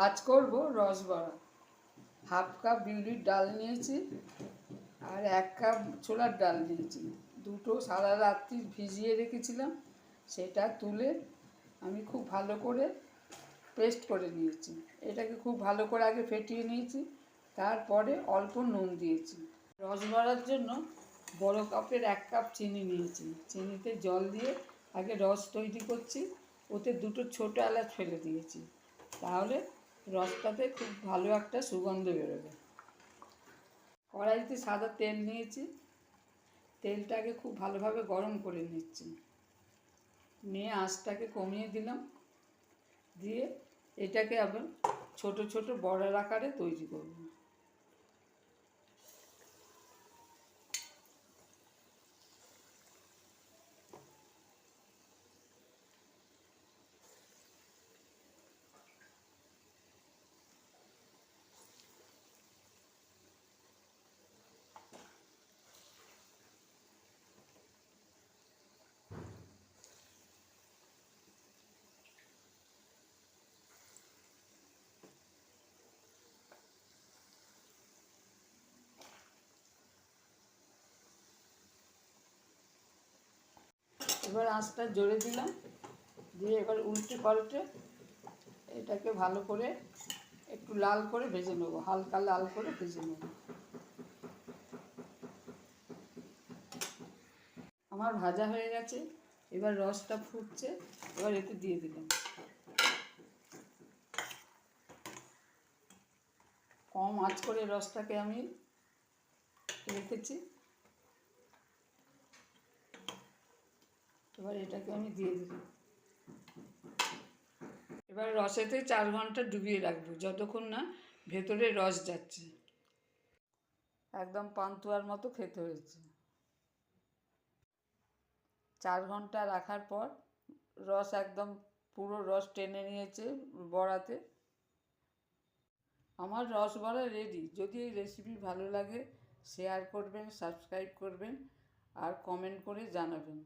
আজ করব রসবড়া। Half cup বিউলির ডাল নিয়েছি আর 1 কাপ ছোলার ডাল নিয়েছি। দুটো সারা রাত্রি ভিজিয়ে রেখেছিলাম, সেটা তুলে আমি খুব ভালো করে পেস্ট করে নিয়েছি। এটাকে খুব ভালো করে আগে ফেটিয়ে নিয়েছি, তারপরে অল্প নুন দিয়েছি। রসবড়ার জন্য বড় কাপের 1 কাপ চিনি নিয়েছি। চিনিতে জল দিয়ে আগে রস তৈরি করছি। ওতে দুটো ছোট এলাচ ফেলে দিয়েছি, তাহলে রসটাতে খুব ভালো একটা সুগন্ধ বেরোবে। কড়াইতে সাদা তেল নিয়েছি, তেলটাকে খুব ভালোভাবে গরম করে নিচ্ছি। নিয়ে আঁচটাকে কমিয়ে দিলাম, দিয়ে এটাকে আবার ছোট ছোট বড়ার আকারে তৈরি করব। এবার আঁচটা জোরে দিলাম, দিয়ে এবার উল্টে পাল্টে এটাকে ভালো করে একটু লাল করে ভেজে নেব, হালকা লাল করে ভেজে নেব। আমার ভাজা হয়ে গেছে, এবার রসটা ফুটছে, এবার এতে দিয়ে দিলাম। কম আঁচ করে রসটাকে আমি রেখেছি, এবার এটাকে আমি দিয়ে দিলাম। এবার রসেতে 4 ঘন্টা ডুবিয়ে রাখবো, যতক্ষণ না ভেতরে রস যাচ্ছে। একদম পান্তুয়ার মতো খেতে হয়েছে। 4 ঘন্টা রাখার পর রস একদম পুরো রস টেনে নিয়েছে বড়াতে। আমার রসবড়া রেডি। যদি এই রেসিপি ভালো লাগে শেয়ার করবেন, সাবস্ক্রাইব করবেন আর কমেন্ট করে জানাবেন।